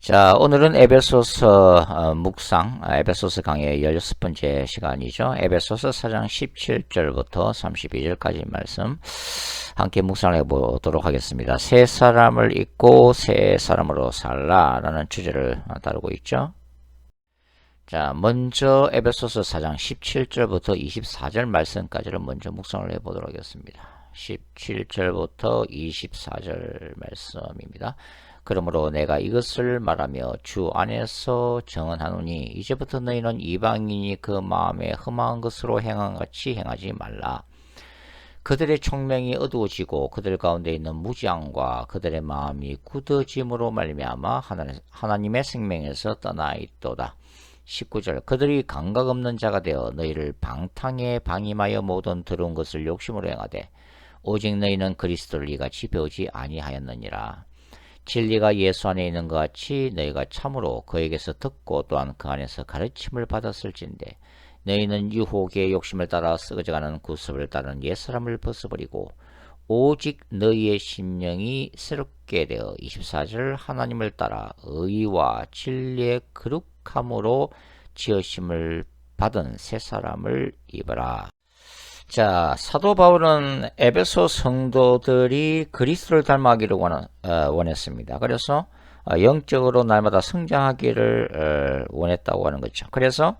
자, 오늘은 에베소서 묵상, 에베소서 강의 16번째 시간이죠. 에베소서 4장 17절부터 32절까지 말씀 함께 묵상해 보도록 하겠습니다. 새 사람을 잊고 새 사람으로 살라 라는 주제를 다루고 있죠. 자, 먼저 에베소서 4장 17절부터 24절 말씀까지를 먼저 묵상을 해 보도록 하겠습니다. 17절부터 24절 말씀입니다. 그러므로 내가 이것을 말하며 주 안에서 정언하노니 이제부터 너희는 이방인이 그 마음에 흠한 것으로 행한 같이 행하지 말라. 그들의 총명이 어두워지고 그들 가운데 있는 무지함과 그들의 마음이 굳어짐으로 말미암아 하나님의 생명에서 떠나 있도다. 19절 그들이 감각 없는 자가 되어 너희를 방탕에 방임하여 모든 더러운 것을 욕심으로 행하되 오직 너희는 그리스도를 이같이 배우지 아니하였느니라. 진리가 예수 안에 있는 것 같이 너희가 참으로 그에게서 듣고 또한 그 안에서 가르침을 받았을진데 너희는 유혹의 욕심을 따라 썩어져가는 구습을 따른 옛사람을 벗어버리고 오직 너희의 심령이 새롭게 되어 24절 하나님을 따라 의와 진리의 거룩함으로 지으심을 받은 새 사람을 입어라. 자, 사도 바울은 에베소 성도들이 그리스도를 닮아가기를 원했습니다. 그래서 영적으로 날마다 성장하기를 원했다고 하는 거죠. 그래서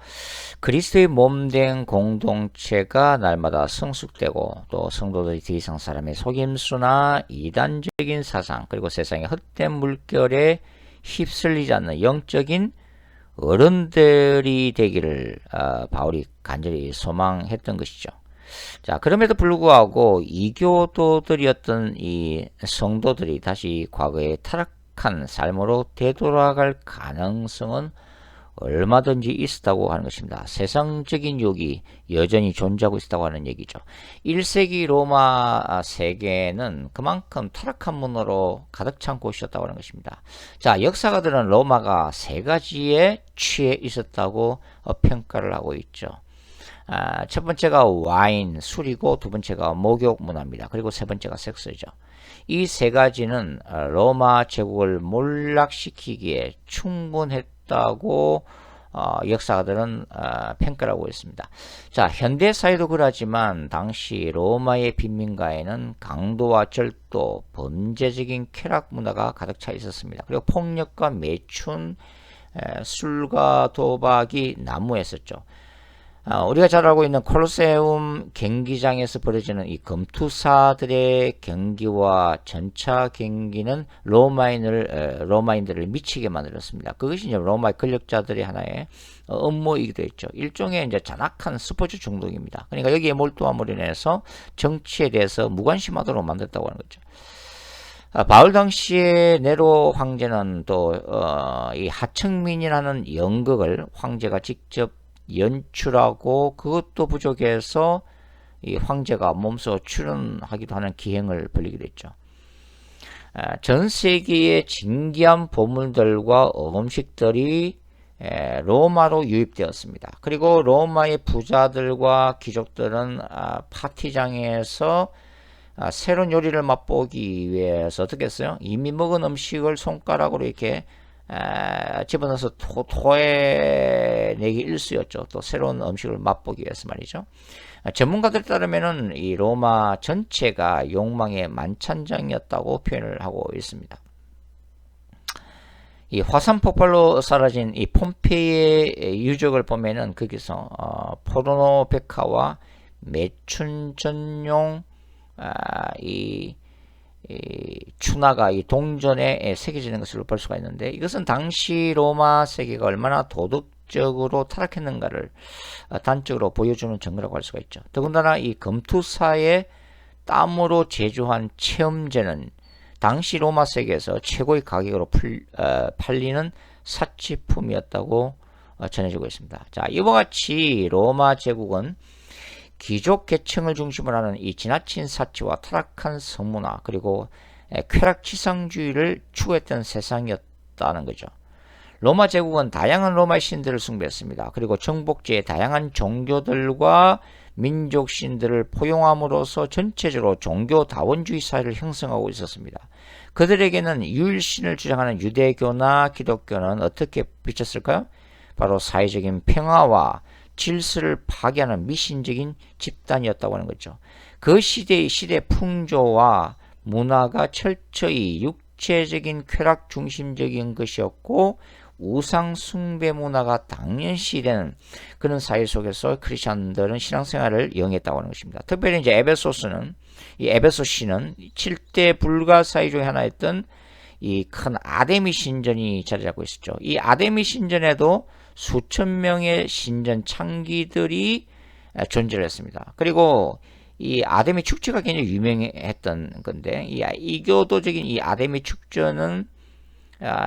그리스도의 몸된 공동체가 날마다 성숙되고 또 성도들이 더 이상 사람의 속임수나 이단적인 사상 그리고 세상의 헛된 물결에 휩쓸리지 않는 영적인 어른들이 되기를 바울이 간절히 소망했던 것이죠. 자, 그럼에도 불구하고 이교도들이었던 이 성도들이 다시 과거의 타락한 삶으로 되돌아갈 가능성은 얼마든지 있었다고 하는 것입니다. 세상적인 욕이 여전히 존재하고 있다고 하는 얘기죠. 1세기 로마 세계는 그만큼 타락한 문화로 가득 찬 곳이었다고 하는 것입니다. 자, 역사가들은 로마가 세 가지에 취해 있었다고 평가를 하고 있죠. 첫 번째가 와인, 술이고 두 번째가 목욕 문화입니다. 그리고 세 번째가 섹스죠. 이 세 가지는 로마 제국을 몰락시키기에 충분했다고 역사가들은 평가를 하고 있습니다. 자, 현대사회도 그러하지만 당시 로마의 빈민가에는 강도와 절도, 범죄적인 쾌락 문화가 가득 차 있었습니다. 그리고 폭력과 매춘, 술과 도박이 난무했었죠. 우리가 잘 알고 있는 콜로세움 경기장에서 벌어지는 이 검투사들의 경기와 전차 경기는 로마인들을 미치게 만들었습니다. 그것이 이제 로마의 권력자들의 하나의 업무이기도 했죠. 일종의 이제 잔악한 스포츠 중독입니다. 그러니까 여기에 몰두함으로 인해서 정치에 대해서 무관심하도록 만들었다고 하는 거죠. 바울 당시에 네로 황제는 또 이 하청민이라는 연극을 황제가 직접 연출하고 그것도 부족해서 이 황제가 몸소 출연하기도 하는 기행을 벌이게 됐죠. 전 세계의 진귀한 보물들과 음식들이 로마로 유입되었습니다. 그리고 로마의 부자들과 귀족들은 파티장에서 새로운 요리를 맛보기 위해서 어떻게 했어요? 이미 먹은 음식을 손가락으로 이렇게 집어넣어서 토해내기 일쑤였죠. 또 새로운 음식을 맛보기 위해서 말이죠. 전문가들 따르면은 이 로마 전체가 욕망의 만찬장이었다고 표현을 하고 있습니다. 이 화산 폭발로 사라진 이 폼페이의 유적을 보면은 거기서 포르노 백화와 매춘 전용 이 추나가 이 동전에 새겨지는 것을 볼 수가 있는데 이것은 당시 로마 세계가 얼마나 도덕적으로 타락했는가를 단적으로 보여주는 증거라고 할 수가 있죠. 더군다나 이 검투사의 땀으로 제조한 체험제는 당시 로마 세계에서 최고의 가격으로 팔리는 사치품이었다고 전해지고 있습니다. 자, 이와 같이 로마 제국은 귀족 계층을 중심으로 하는 이 지나친 사치와 타락한 성문화 그리고 쾌락지상주의를 추구했던 세상이었다는 거죠. 로마 제국은 다양한 로마의 신들을 숭배했습니다. 그리고 정복제의 다양한 종교들과 민족 신들을 포용함으로써 전체적으로 종교다원주의 사회를 형성하고 있었습니다. 그들에게는 유일신을 주장하는 유대교나 기독교는 어떻게 비쳤을까요? 바로 사회적인 평화와 질서를 파괴하는 미신적인 집단이었다고 하는 거죠. 그 시대의 시대 풍조와 문화가 철저히 육체적인 쾌락 중심적인 것이었고 우상 숭배 문화가 당연시되는 그런 사회 속에서 크리스천들은 신앙생활을 영했다고 하는 것입니다. 특별히 이제 이 에베소시는 7대 불가사의 중에 하나였던 이 큰 아데미 신전이 자리 잡고 있었죠. 이 아데미 신전에도 수천 명의 신전 창기들이 존재를 했습니다. 그리고 이 아데미 축제가 굉장히 유명했던 건데, 이 이교도적인 이 아데미 축제는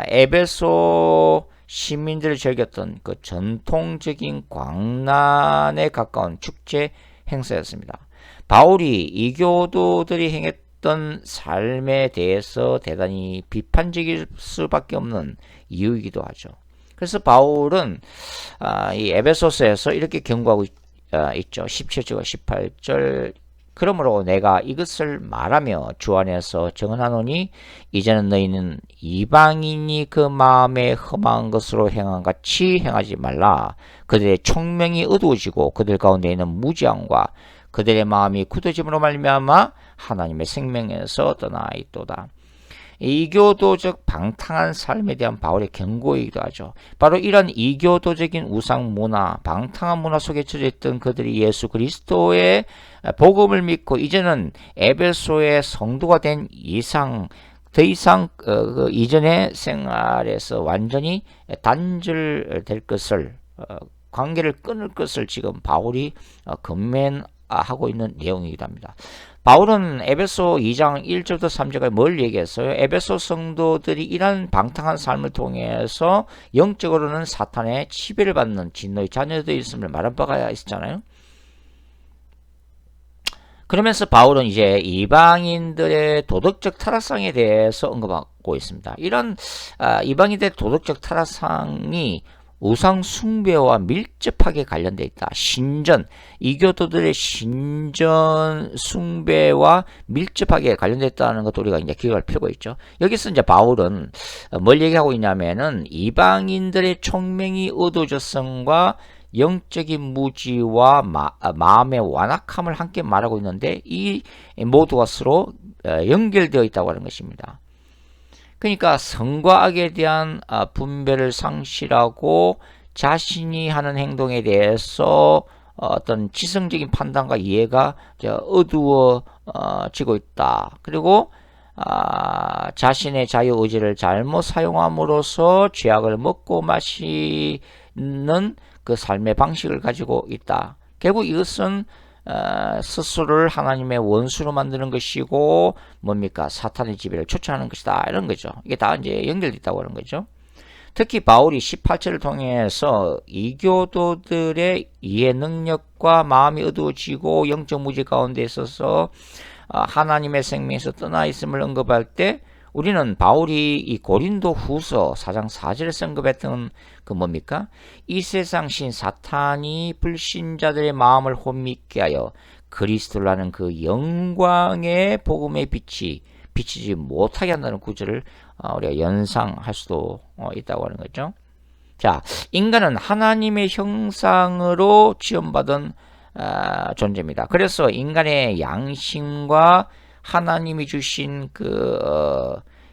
에베소 시민들을 즐겼던 그 전통적인 광란에 가까운 축제 행사였습니다. 바울이 이교도들이 행했던 삶에 대해서 대단히 비판적일 수밖에 없는 이유이기도 하죠. 그래서 바울은 이 에베소서에서 이렇게 경고하고 있죠. 17절과 18절. 그러므로 내가 이것을 말하며 주 안에서 정언하노니 이제는 너희는 이방인이 그 마음에 험한 것으로 행한 같이 행하지 말라. 그들의 총명이 어두워지고 그들 가운데 있는 무지함과 그들의 마음이 굳어짐으로 말미암아 하나님의 생명에서 떠나 있도다. 이교도적 방탕한 삶에 대한 바울의 경고이기도 하죠. 바로 이런 이교도적인 우상 문화, 방탕한 문화 속에 처져 있던 그들이 예수 그리스도의 복음을 믿고 이제는 에베소의 성도가 된 이상 더 이상 그 이전의 생활에서 완전히 단절될 것을 관계를 끊을 것을 지금 바울이 권면하고 있는 내용이기도 합니다. 바울은 에베소 2장 1절부터 3절까지 뭘 얘기했어요? 에베소 성도들이 이런 방탕한 삶을 통해서 영적으로는 사탄의 지배를 받는 진노의 자녀들이 있음을 말한 바가 있었잖아요. 그러면서 바울은 이제 이방인들의 도덕적 타락상에 대해서 언급하고 있습니다. 이런 이방인들의 도덕적 타락상이 우상 숭배와 밀접하게 관련되어 있다. 이교도들의 신전 숭배와 밀접하게 관련되어 있다는 것도 우리가 이제 기억할 필요가 있죠. 여기서 이제 바울은 뭘 얘기하고 있냐면은 이방인들의 총명이 어두워졌음과 영적인 무지와 마음의 완악함을 함께 말하고 있는데 이 모두가 서로 연결되어 있다고 하는 것입니다. 그러니까 선과 악에 대한 분별을 상실하고 자신이 하는 행동에 대해서 어떤 지성적인 판단과 이해가 어두워지고 있다. 그리고 자신의 자유의지를 잘못 사용함으로써 죄악을 먹고 마시는 그 삶의 방식을 가지고 있다. 결국 이것은 스스로를 하나님의 원수로 만드는 것이고 뭡니까? 사탄의 지배를 쫓아하는 것이다. 이런 거죠. 이게 다 이제 연결됐다고 하는 거죠. 특히 바울이 18절을 통해서 이교도들의 이해 능력과 마음이 어두워지고 영적 무지 가운데 있어서 하나님의 생명에서 떠나 있음을 언급할 때 우리는 바울이 이 고린도 후서 4장 4절에 언급했던 그 뭡니까? 이 세상 신 사탄이 불신자들의 마음을 혼미케 하여 그리스도라는 그 영광의 복음의 빛이 비치지 못하게 한다는 구절을 우리가 연상할 수도 있다고 하는 거죠. 자, 인간은 하나님의 형상으로 지음받은 존재입니다. 그래서 인간의 양심과 하나님이 주신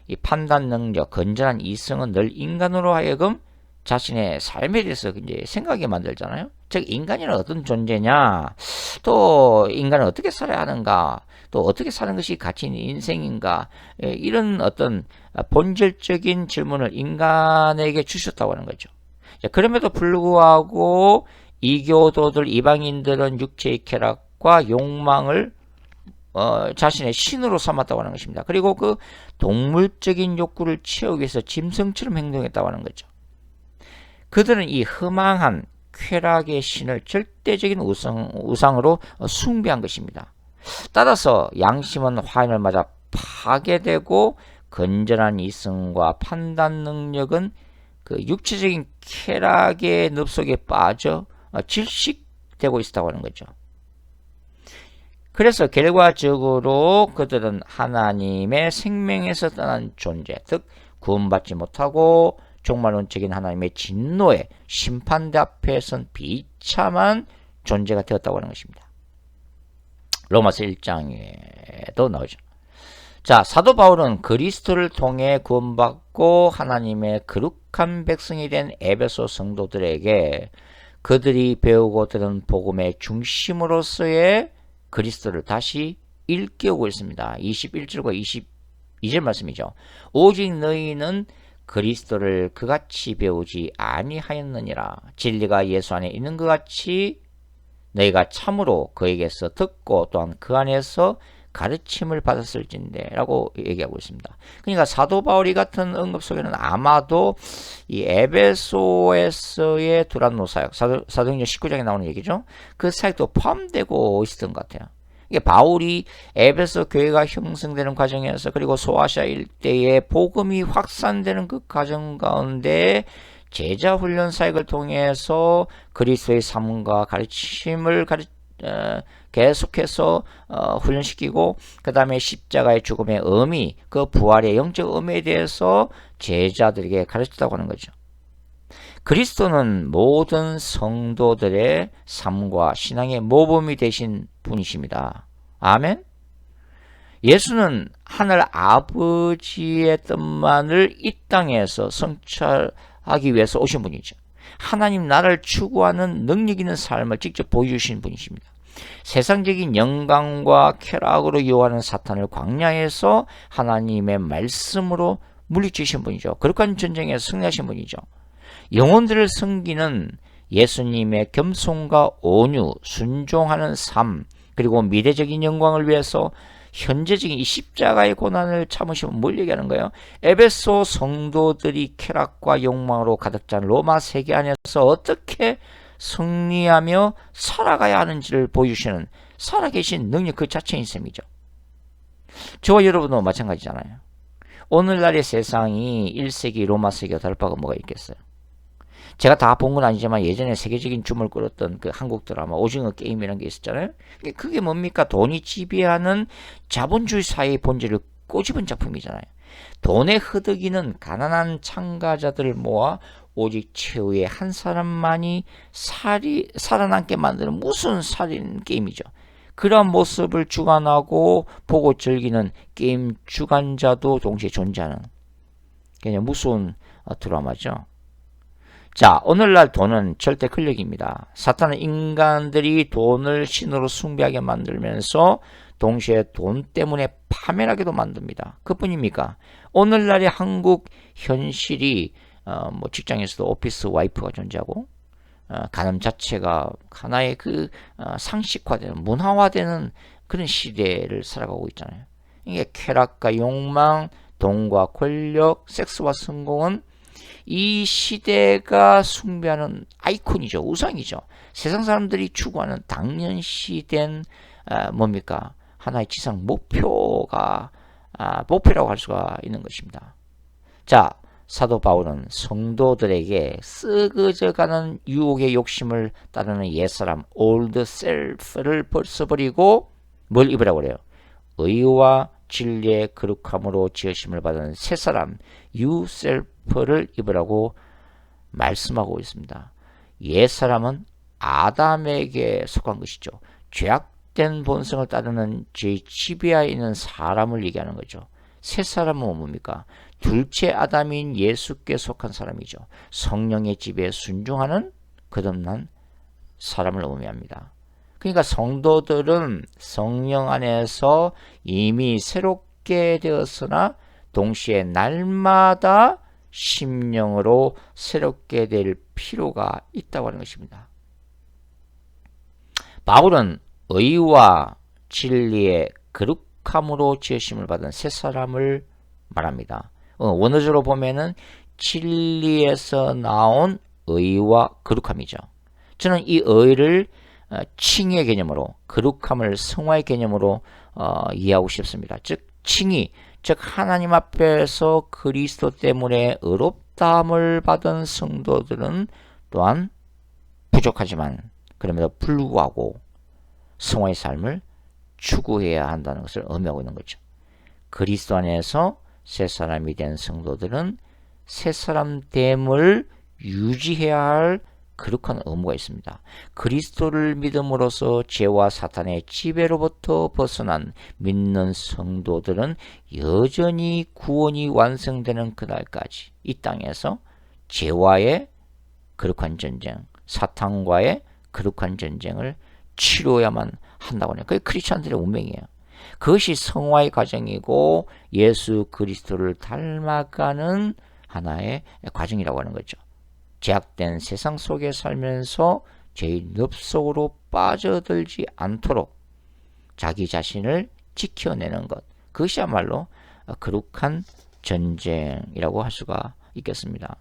이 판단 능력, 건전한 이성은 늘 인간으로 하여금 자신의 삶에 대해서 이제 생각하게 만들잖아요. 즉 인간이란 어떤 존재냐, 또 인간은 어떻게 살아야 하는가, 또 어떻게 사는 것이 가치 있는 인생인가, 이런 어떤 본질적인 질문을 인간에게 주셨다고 하는 거죠. 그럼에도 불구하고 이교도들, 이방인들은 육체의 쾌락과 욕망을 자신의 신으로 삼았다고 하는 것입니다. 그리고 그 동물적인 욕구를 채우기 위해서 짐승처럼 행동했다고 하는 거죠. 그들은 이 허망한 쾌락의 신을 절대적인 우상으로 숭배한 것입니다. 따라서 양심은 화인을 맞아 파괴되고 건전한 이성과 판단 능력은 그 육체적인 쾌락의 늪 속에 빠져 질식되고 있다고 하는 거죠. 그래서 결과적으로 그들은 하나님의 생명에서 떠난 존재, 즉 구원받지 못하고 종말론적인 하나님의 진노의 심판대 앞에 선 비참한 존재가 되었다고 하는 것입니다. 로마서 1장에도 나오죠. 자, 사도 바울은 그리스도를 통해 구원받고 하나님의 거룩한 백성이 된 에베소 성도들에게 그들이 배우고 들은 복음의 중심으로서의 그리스도를 다시 일깨우고 있습니다. 21절과 22절 말씀이죠. 오직 너희는 그리스도를 그같이 배우지 아니하였느니라. 진리가 예수 안에 있는 것 같이 너희가 참으로 그에게서 듣고 또한 그 안에서 가르침을 받았을진데 라고 얘기하고 있습니다. 그러니까 사도 바울이 같은 언급 속에는 아마도 이 에베소에서의 두란노 사역, 사도행전 19장에 나오는 얘기죠. 그 사역도 포함되고 있었던 것 같아요. 이게 바울이 에베소 교회가 형성되는 과정에서 그리고 소아시아 일대에 복음이 확산되는 그 과정 가운데 제자 훈련 사역을 통해서 그리스도의 삶과 가르침을 계속해서 훈련시키고 그 다음에 십자가의 죽음의 의미, 그 부활의 영적 의미에 대해서 제자들에게 가르쳤다고 하는 거죠. 그리스도는 모든 성도들의 삶과 신앙의 모범이 되신 분이십니다. 아멘. 예수는 하늘 아버지의 뜻만을 이 땅에서 성취하기 위해서 오신 분이죠. 하나님 나라를 추구하는 능력 있는 삶을 직접 보여주신 분이십니다. 세상적인 영광과 쾌락으로 유혹하는 사탄을 광야에서 하나님의 말씀으로 물리치신 분이죠. 거룩한 전쟁에서 승리하신 분이죠. 영혼들을 섬기는 예수님의 겸손과 온유, 순종하는 삶, 그리고 미래적인 영광을 위해서 현재적인 이 십자가의 고난을 참으시면 뭘 얘기하는 거예요? 에베소 성도들이 쾌락과 욕망으로 가득 찬 로마 세계 안에서 어떻게 승리하며 살아가야 하는지를 보여주시는 살아계신 능력 그 자체인 셈이죠. 저와 여러분도 마찬가지잖아요. 오늘날의 세상이 1세기 로마 세계와 다를 바가 뭐가 있겠어요? 제가 다 본 건 아니지만 예전에 세계적인 줌을 끌었던 그 한국 드라마 오징어 게임이라는 게 있었잖아요. 그게 뭡니까? 돈이 지배하는 자본주의 사회의 본질을 꼬집은 작품이잖아요. 돈에 흐득이는 가난한 참가자들을 모아 오직 최후의 한 사람만이 살아남게 만드는 무슨 살인 게임이죠. 그런 모습을 주관하고 보고 즐기는 게임 주관자도 동시에 존재하는 그냥 무서운 드라마죠. 자, 오늘날 돈은 절대 권력입니다. 사탄은 인간들이 돈을 신으로 숭배하게 만들면서 동시에 돈 때문에 파멸하게도 만듭니다. 그뿐입니까? 오늘날의 한국 현실이 직장에서도 오피스 와이프가 존재하고 간음 자체가 하나의 그 상식화되는 문화화되는 그런 시대를 살아가고 있잖아요. 이게 쾌락과 욕망, 돈과 권력, 섹스와 성공은 이 시대가 숭배하는 아이콘이죠. 우상이죠. 세상 사람들이 추구하는 당연시된 뭡니까? 하나의 지상 목표라고 할 수가 있는 것입니다. 자, 사도 바울은 성도들에게 썩어져가는 유혹의 욕심을 따르는 옛사람 old self를 벗어버리고 뭘 입으라고 그래요? 의와 진리의 거룩함으로 지으심을 받은 새사람 new self를 입으라고 말씀하고 있습니다. 옛사람은 아담에게 속한 것이죠. 죄악된 본성을 따르는 죄의 지배하에 있는 사람을 얘기하는 거죠. 새사람은 뭡니까? 둘째 아담인 예수께 속한 사람이죠. 성령의 지배에 순종하는 거듭난 사람을 의미합니다. 그러니까 성도들은 성령 안에서 이미 새롭게 되었으나 동시에 날마다 심령으로 새롭게 될 필요가 있다고 하는 것입니다. 바울은 의와 진리의 거룩함으로 지으심을 받은 새 사람을 말합니다. 원어적으로 보면은 진리에서 나온 의와 거룩함이죠. 저는 이 의를 칭의의 개념으로, 거룩함을 성화의 개념으로 이해하고 싶습니다. 즉 칭의, 즉 하나님 앞에서 그리스도 때문에 의롭다함을 받은 성도들은 또한 부족하지만 그럼에도 불구하고 성화의 삶을 추구해야 한다는 것을 의미하고 있는 거죠. 그리스도 안에서 새 사람이 된 성도들은 새 사람됨을 유지해야 할 거룩한 의무가 있습니다. 그리스도를 믿음으로써 죄와 사탄의 지배로부터 벗어난 믿는 성도들은 여전히 구원이 완성되는 그날까지 이 땅에서 죄와의 거룩한 전쟁, 사탄과의 거룩한 전쟁을 치러야만 한다고 해요. 그게 크리스찬들의 운명이에요. 그것이 성화의 과정이고 예수 그리스도를 닮아가는 하나의 과정이라고 하는 거죠. 제약된 세상 속에 살면서 죄의 늪속으로 빠져들지 않도록 자기 자신을 지켜내는 것, 그것이야말로 거룩한 전쟁이라고 할 수가 있겠습니다.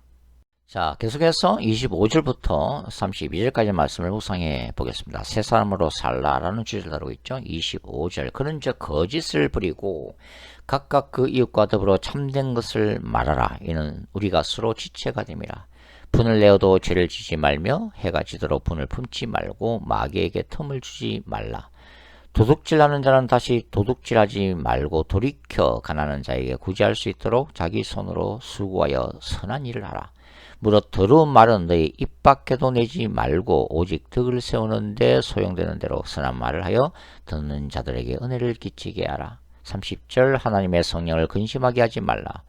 자, 계속해서 25절부터 32절까지 말씀을 묵상해 보겠습니다. 새 사람으로 살라라는 주제를 다루고 있죠. 25절. 그런 저 거짓을 부리고 각각 그 이웃과 더불어 참된 것을 말하라. 이는 우리가 서로 지체가 됨이라. 분을 내어도 죄를 지지 말며 해가 지도록 분을 품지 말고 마귀에게 틈을 주지 말라. 도둑질하는 자는 다시 도둑질하지 말고 돌이켜 가난한 자에게 구제할 수 있도록 자기 손으로 수고하여 선한 일을 하라. 무릇 더러운 말은 너희 입 밖에도 내지 말고 오직 덕을 세우는데 소용되는 대로 선한 말을 하여 듣는 자들에게 은혜를 끼치게 하라. 30절. 하나님의 성령을 근심하게 하지 말라.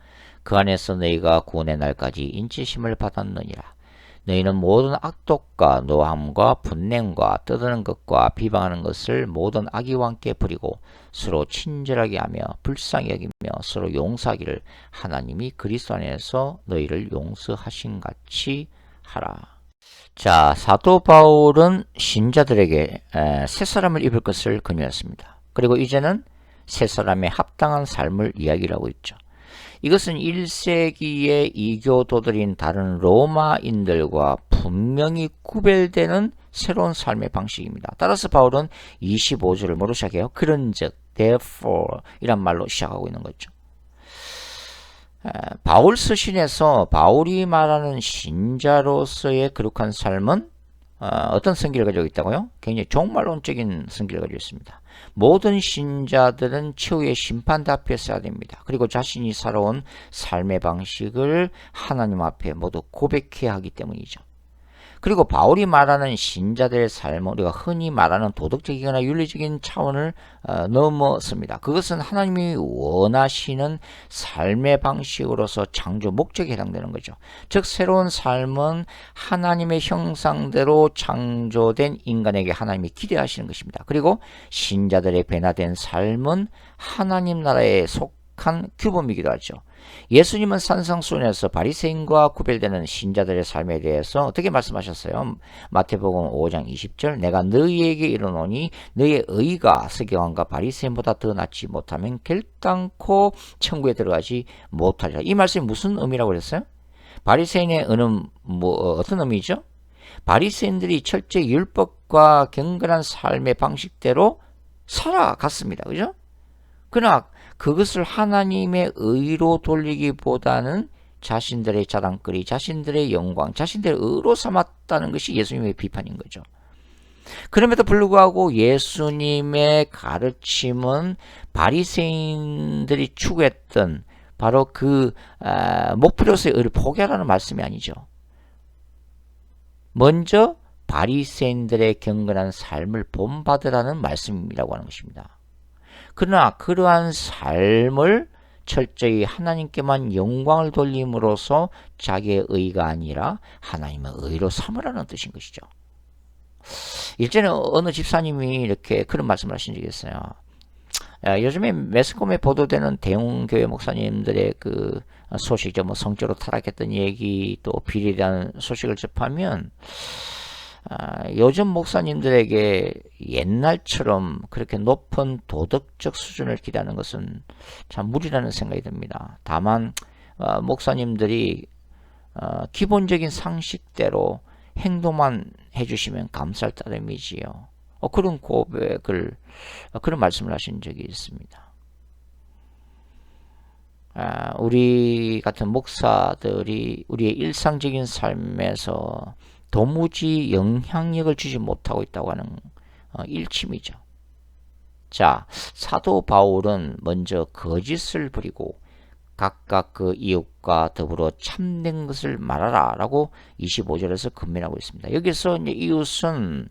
그 안에서 너희가 구원의 날까지 인치심을 받았느니라. 너희는 모든 악독과 노함과 분냉과 떠드는 것과 비방하는 것을 모든 악의와 함께 버리고 서로 친절하게 하며 불쌍히 여기며 서로 용서하기를 하나님이 그리스도 안에서 너희를 용서하신 같이 하라. 자, 사도 바울은 신자들에게 새 사람을 입을 것을 권유했습니다. 그리고 이제는 새 사람의 합당한 삶을 이야기를 하고 있죠. 이것은 1세기의 이교도들인 다른 로마인들과 분명히 구별되는 새로운 삶의 방식입니다. 따라서 바울은 25절을 뭐로 시작해요? 그런즉, therefore 이란 말로 시작하고 있는 거죠. 바울 서신에서 바울이 말하는 신자로서의 거룩한 삶은 어떤 성기를 가지고 있다고요? 굉장히 종말론적인 성기를 가지고 있습니다. 모든 신자들은 최후의 심판대 앞에 서야 됩니다. 그리고 자신이 살아온 삶의 방식을 하나님 앞에 모두 고백해야 하기 때문이죠. 그리고 바울이 말하는 신자들의 삶은 우리가 흔히 말하는 도덕적이거나 윤리적인 차원을 넘어섭니다. 그것은 하나님이 원하시는 삶의 방식으로서 창조 목적에 해당되는 거죠. 즉 새로운 삶은 하나님의 형상대로 창조된 인간에게 하나님이 기대하시는 것입니다. 그리고 신자들의 변화된 삶은 하나님 나라에 속한 규범이기도 하죠. 예수님은 산상수훈에서 바리새인과 구별되는 신자들의 삶에 대해서 어떻게 말씀하셨어요? 마태복음 5장 20절. 내가 너희에게 이르노니 너희의 의가 서기관과 바리새인보다 더 낫지 못하면 결단코 천국에 들어가지 못하리라. 이 말씀이 무슨 의미라고 그랬어요? 바리새인의 의는 어떤 의미죠? 바리새인들이 철저히 율법과 경건한 삶의 방식대로 살아갔습니다. 그죠? 그러나 그것을 하나님의 의로 돌리기보다는 자신들의 자랑거리, 자신들의 영광, 자신들의 의로 삼았다는 것이 예수님의 비판인 거죠. 그럼에도 불구하고 예수님의 가르침은 바리새인들이 추구했던 바로 그 목표로서의 의를 포기하라는 말씀이 아니죠. 먼저 바리새인들의 경건한 삶을 본받으라는 말씀이라고 하는 것입니다. 그러나 그러한 삶을 철저히 하나님께만 영광을 돌림으로써 자기의 의가 아니라 하나님의 의로 삼으라는 뜻인 것이죠. 일전에 어느 집사님이 이렇게 그런 말씀을 하신 적이 있어요. 요즘에 매스컴에 보도되는 대형교회 목사님들의 그 소식이죠. 뭐 성적으로 타락했던 얘기 또 비리에 대한 소식을 접하면 요즘 목사님들에게 옛날처럼 그렇게 높은 도덕적 수준을 기대하는 것은 참 무리라는 생각이 듭니다. 다만 목사님들이 기본적인 상식대로 행동만 해주시면 감사할 따름이지요. 그런 고백을 그런 말씀을 하신 적이 있습니다. 우리 같은 목사들이 우리의 일상적인 삶에서 도무지 영향력을 주지 못하고 있다고 하는 일침이죠. 자, 사도 바울은 먼저 거짓을 부리고 각각 그 이웃과 더불어 참된 것을 말하라 라고 25절에서 권면하고 있습니다. 여기서 이제 이웃은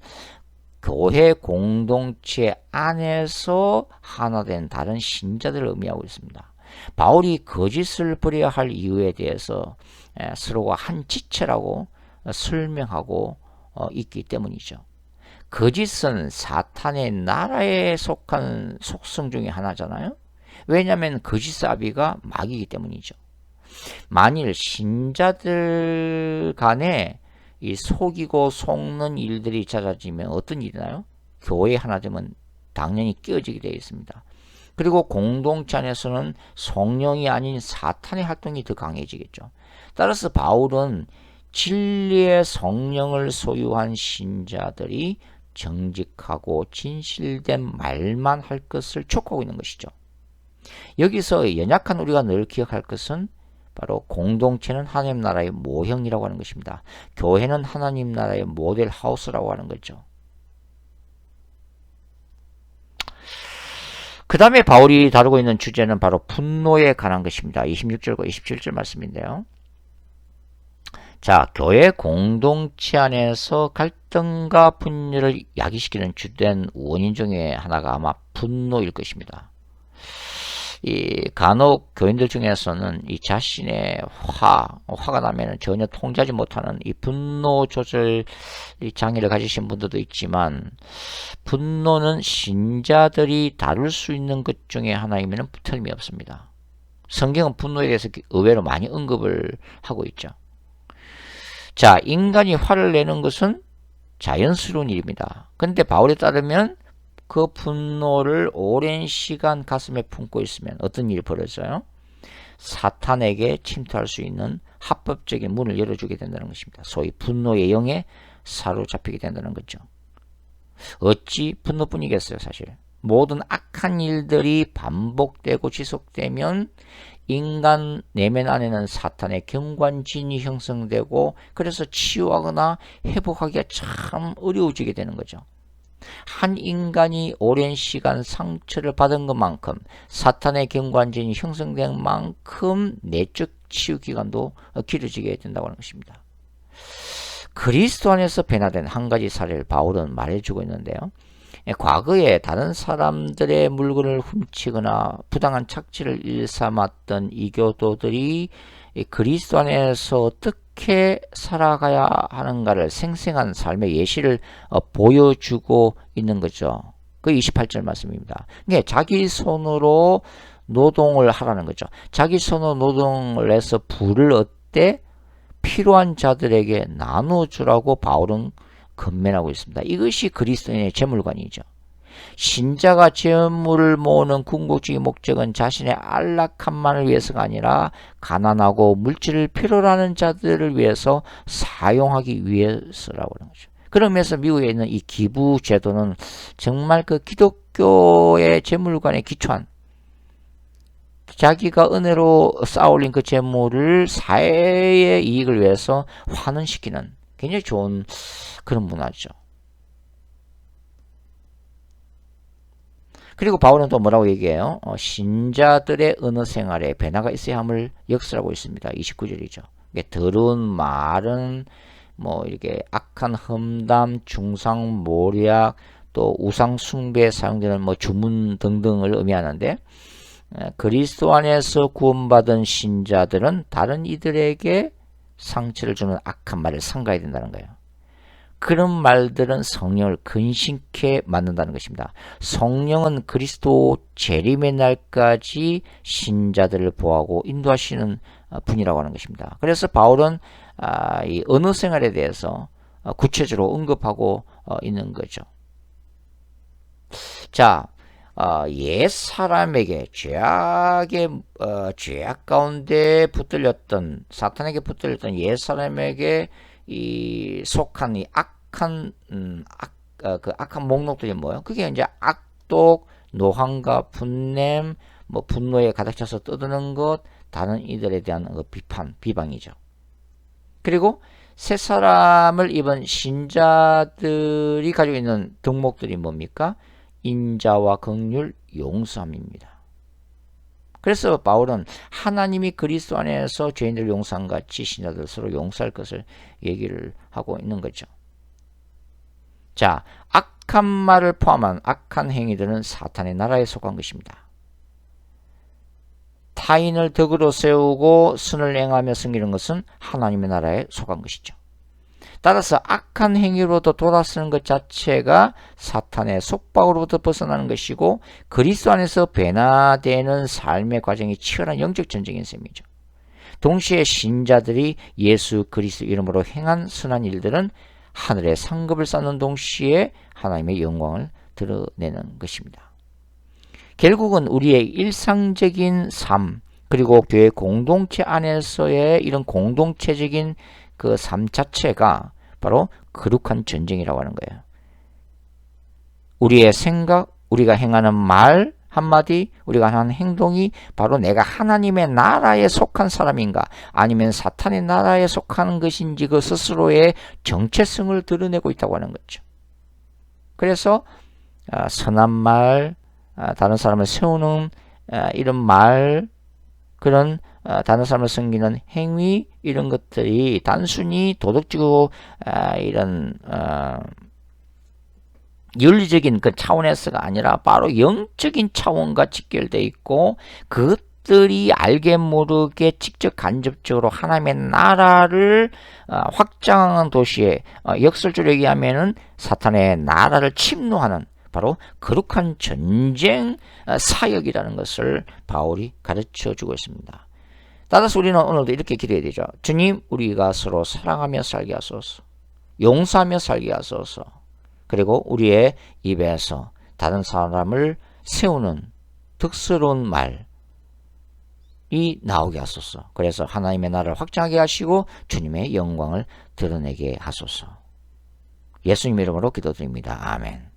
교회 공동체 안에서 하나 된 다른 신자들을 의미하고 있습니다. 바울이 거짓을 버려야 할 이유에 대해서 서로가 한 지체라고 설명하고 있기 때문이죠. 거짓은 사탄의 나라에 속한 속성 중에 하나잖아요. 왜냐하면 거짓사비가 마귀이기 때문이죠. 만일 신자들 간에 이 속이고 속는 일들이 잦아지면 어떤 일이 나요? 교회 하나 되면 당연히 깨어지게 되어 있습니다. 그리고 공동체 안에서는 성령이 아닌 사탄의 활동이 더 강해지겠죠. 따라서 바울은 진리의 성령을 소유한 신자들이 정직하고 진실된 말만 할 것을 촉구하고 있는 것이죠. 여기서 연약한 우리가 늘 기억할 것은 바로 공동체는 하나님 나라의 모형이라고 하는 것입니다. 교회는 하나님 나라의 모델 하우스라고 하는 거죠. 그 다음에 바울이 다루고 있는 주제는 바로 분노에 관한 것입니다. 26절과 27절 말씀인데요. 자, 교회 공동체 안에서 갈등과 분열을 야기시키는 주된 원인 중에 하나가 아마 분노일 것입니다. 이 간혹 교인들 중에서는 이 자신의 화가 나면 전혀 통제하지 못하는 이 분노 조절 장애를 가지신 분들도 있지만, 분노는 신자들이 다룰 수 있는 것 중에 하나이면 틀림이 없습니다. 성경은 분노에 대해서 의외로 많이 언급을 하고 있죠. 자, 인간이 화를 내는 것은 자연스러운 일입니다. 근데 바울에 따르면 그 분노를 오랜 시간 가슴에 품고 있으면 어떤 일이 벌어져요? 사탄에게 침투할 수 있는 합법적인 문을 열어주게 된다는 것입니다. 소위 분노의 영에 사로잡히게 된다는 거죠. 어찌 분노뿐이겠어요, 사실. 모든 악한 일들이 반복되고 지속되면 인간 내면 안에는 사탄의 경관진이 형성되고, 그래서 치유하거나 회복하기가 참 어려워지게 되는 거죠. 한 인간이 오랜 시간 상처를 받은 것만큼, 사탄의 경관진이 형성된 만큼 내적 치유 기간도 길어지게 된다고 하는 것입니다. 그리스도 안에서 변화된 한 가지 사례를 바울은 말해주고 있는데요. 과거에 다른 사람들의 물건을 훔치거나 부당한 착취를 일삼았던 이교도들이 그리스도 안에서 어떻게 살아가야 하는가를 생생한 삶의 예시를 보여주고 있는 거죠. 그 28절 말씀입니다. 그러니까 자기 손으로 노동을 하라는 거죠. 자기 손으로 노동을 해서 부를 얻되 필요한 자들에게 나눠주라고 바울은 권면하고 있습니다. 이것이 그리스도인의 재물관이죠. 신자가 재물을 모으는 궁극적인 목적은 자신의 안락함만을 위해서가 아니라 가난하고 물질을 필요로 하는 자들을 위해서 사용하기 위해서라고 하는 거죠. 그러면서 미국에 있는 이 기부 제도는 정말 그 기독교의 재물관에 기초한, 자기가 은혜로 쌓아올린 그 재물을 사회의 이익을 위해서 환원시키는 굉장히 좋은 그런 문화죠. 그리고 바울은 또 뭐라고 얘기해요? 신자들의 언어 생활에 변화가 있어야 함을 역설하고 있습니다. 29절이죠. 더러운 말은 이렇게 악한 험담, 중상모략, 또 우상 숭배에 사용되는 주문 등등을 의미하는데, 그리스도 안에서 구원받은 신자들은 다른 이들에게 상처를 주는 악한 말을 삼가야 된다는 거예요. 그런 말들은 성령을 근심케 만든다는 것입니다. 성령은 그리스도 재림의 날까지 신자들을 보호하고 인도하시는 분이라고 하는 것입니다. 그래서 바울은 이 언어 생활에 대해서 구체적으로 언급하고 있는 거죠. 자, 옛 사람에게 죄악 가운데 붙들렸던, 사탄에게 붙들렸던 옛 사람에게 이 속한 이 악한 그 악한 목록들이 뭐예요? 그게 이제 악독, 노함과 분냄, 분노에 가득 차서 떠드는 것, 다른 이들에 대한 비방이죠. 그리고 새 사람을 입은 신자들이 가지고 있는 덕목들이 뭡니까? 인자와 긍휼, 용서함입니다. 그래서 바울은 하나님이 그리스도 안에서 죄인들 용서한 같이 신자들 서로 용서할 것을 얘기를 하고 있는 거죠. 자, 악한 말을 포함한 악한 행위들은 사탄의 나라에 속한 것입니다. 타인을 덕으로 세우고 선을 행하며 섬기는 것은 하나님의 나라에 속한 것이죠. 따라서 악한 행위로부터 돌아서는 것 자체가 사탄의 속박으로부터 벗어나는 것이고 그리스도 안에서 변화되는 삶의 과정이 치열한 영적 전쟁인 셈이죠. 동시에 신자들이 예수 그리스도 이름으로 행한 선한 일들은 하늘의 상급을 쌓는 동시에 하나님의 영광을 드러내는 것입니다. 결국은 우리의 일상적인 삶 그리고 교회 공동체 안에서의 이런 공동체적인 그 삶 자체가 바로 거룩한 전쟁이라고 하는 거예요. 우리의 생각, 우리가 행하는 말 한마디, 우리가 하는 행동이 바로 내가 하나님의 나라에 속한 사람인가 아니면 사탄의 나라에 속하는 것인지 그 스스로의 정체성을 드러내고 있다고 하는 거죠. 그래서 선한 말, 다른 사람을 세우는 이런 말, 그런 다른 사람을 섬기는 행위 이런 것들이 단순히 도덕적이고 이런 윤리적인 그 차원에서가 아니라 바로 영적인 차원과 직결되어 있고 그것들이 알게 모르게 직접 간접적으로 하나님의 나라를 확장하는 도시에 역설적으로 얘기하면은 사탄의 나라를 침노하는 바로 거룩한 전쟁 사역이라는 것을 바울이 가르쳐 주고 있습니다. 따라서 우리는 오늘도 이렇게 기도해야 되죠. 주님, 우리가 서로 사랑하며 살게 하소서. 용서하며 살게 하소서. 그리고 우리의 입에서 다른 사람을 세우는 덕스러운 말이 나오게 하소서. 그래서 하나님의 나라를 확장하게 하시고 주님의 영광을 드러내게 하소서. 예수님 이름으로 기도드립니다. 아멘.